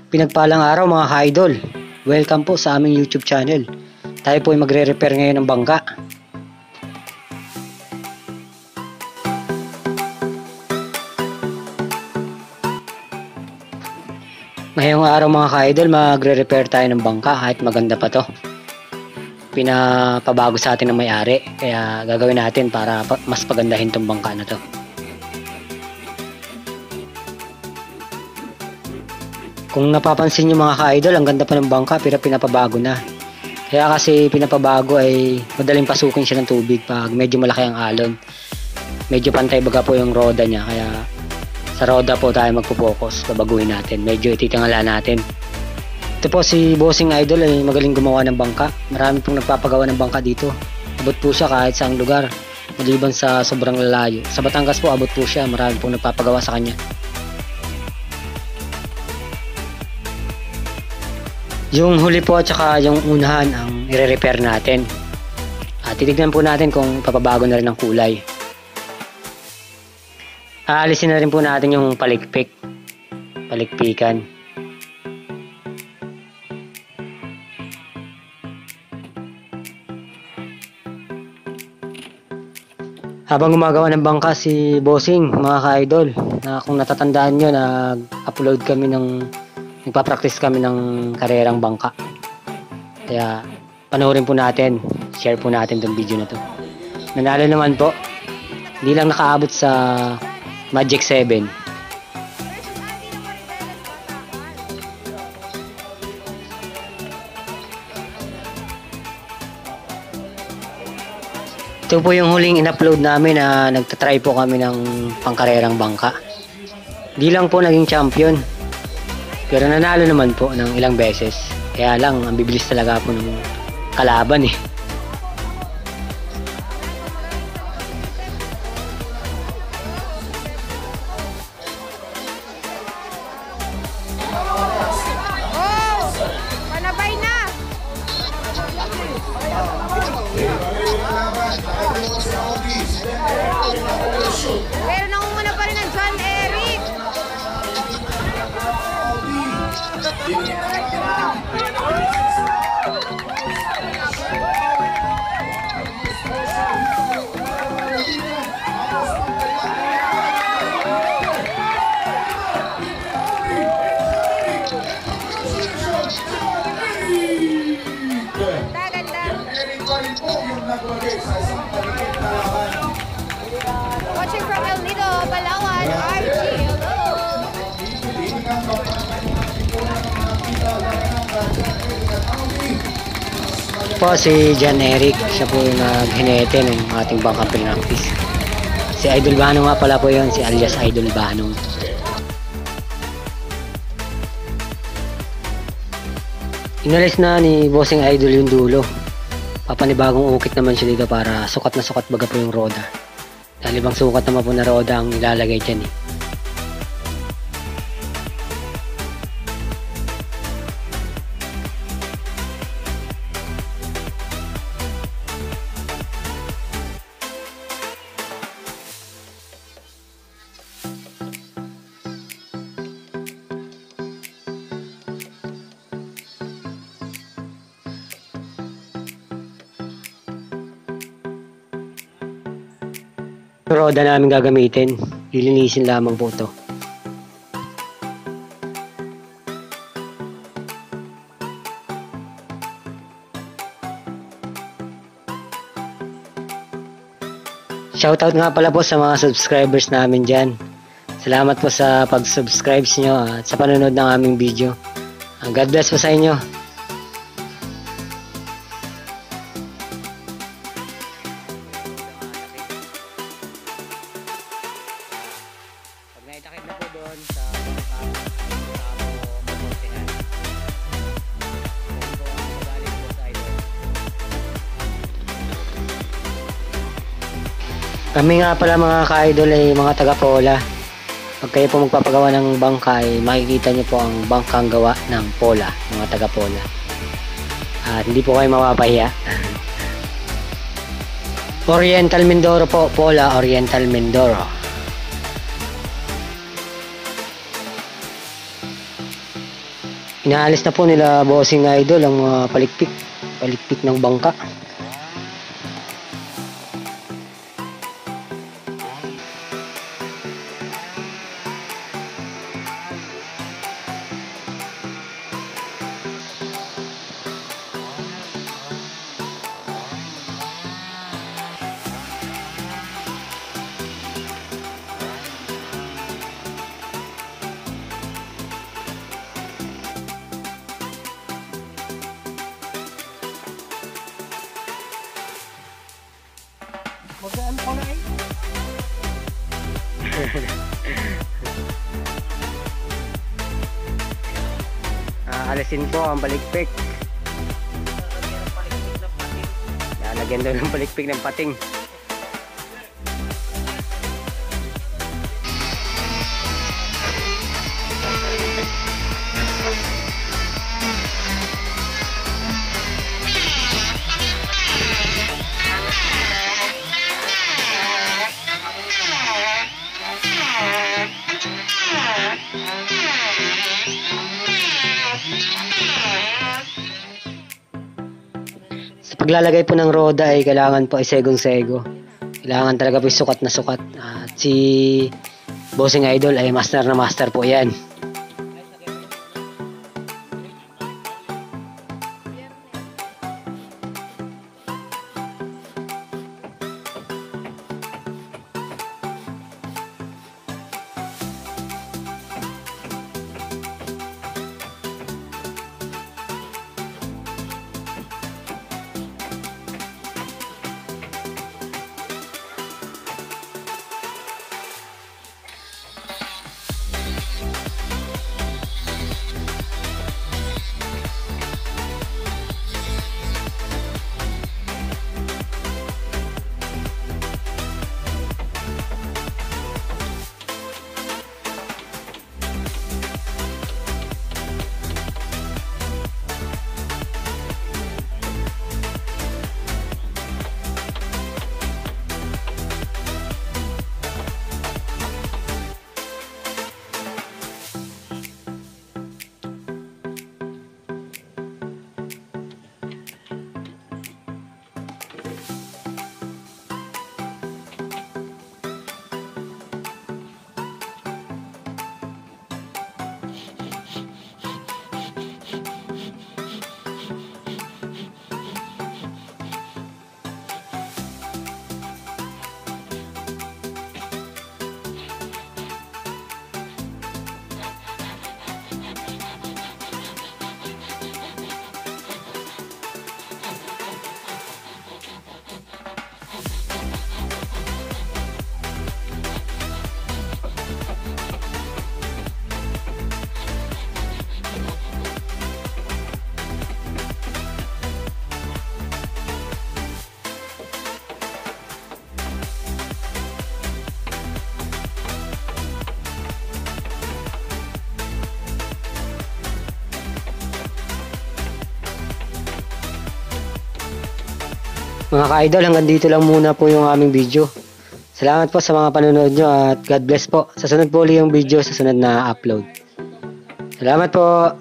Pinagpalang araw mga ka-idol. Welcome po sa aming YouTube channel. Tayo po ay magre-repair ngayon ng bangka. Ngayong araw mga ka-idol, magre-repair tayo ng bangka kahit maganda pa to. Pinapabago sa atin ng may-ari, kaya gagawin natin para mas pagandahin tong bangka na to. Kung napapansin nyo mga ka-idol, ang ganda pa ng bangka pero pinapabago na. Kaya kasi pinapabago ay madaling pasukin siya ng tubig pag medyo malaki ang alon. Medyo pantay baga po yung roda niya, kaya sa roda po tayo magpo-focus, babaguhin natin. Medyo ititingala natin. Ito po si Bossing Idol ay magaling gumawa ng bangka. Marami pong nagpapagawa ng bangka dito. Abot po siya kahit saang lugar, maliban sa sobrang lalayo. Sa Batangas po abot po siya, marami pong nagpapagawa sa kanya. Yung huli po at saka yung unahan ang i-repair natin. Titignan po natin kung papabago na rin ang kulay. Aalisin na rin po natin yung palikpikan. Habang gumagawa ng bangka si Bossing, mga ka-idol, na kung natatandaan nyo, nagpa-practice kami ng karerang bangka. Kaya panoorin po natin, share po natin itong video na to. Nanalo naman po, hindi lang nakaabot sa Magic 7. Ito po yung huling in-upload namin na nagtatry po kami ng pangkarerang bangka. Di lang po naging champion, pero nanalo naman po ng ilang beses. Kaya lang, ang bibilis talaga po ng kalaban eh. Pero nangunguna pa rin ang John Eric. Watching from El Nido, Palawan, RG, hello! Po si John Eric, siya po yung naghinete ng ating bangkang pinractice. Si Idol Banong nga pala po yun, si alias Idol Banong. Inalis na ni Bossing Idol yung dulo. Papanibagong ukit naman siya dito para sukat na sukat baga po yung roda. Dahil ibang sukat naman po na roda ang ilalagay dyan eh. Roda namin gagamitin, lilinisin lamang po ito. Shoutout nga pala po sa mga subscribers namin dyan. Salamat po sa pag-subscribe nyo at sa panonood ng aming video. God bless po sa inyo. Naitakip na po doon sa kami nga pala mga ka-idol ay mga taga-Pola. Pag kayo po magpapagawa ng bangka ay makikita nyo po ang bangkang gawa ng Pola, mga taga-Pola. At hindi po kayo mapapahiya. Oriental Mindoro po, Pola Oriental Mindoro. Inaalis na po nila Bossing Idol ang mga palikpik ng bangka. Magaan ko na eh. Alisin po ang palikpik. Lalagyan daw ng palikpik ng pating. Sa paglalagay po ng roda ay kailangan po ay segong-sego. Kailangan talaga po sukat na sukat. At si Bossing Idol ay master na master po yan. Mga ka-idol, hanggang dito lang muna po yung aming video. Salamat po sa mga panonood nyo at God bless po. Sa sunod po ulit yung video sa sunod na upload. Salamat po.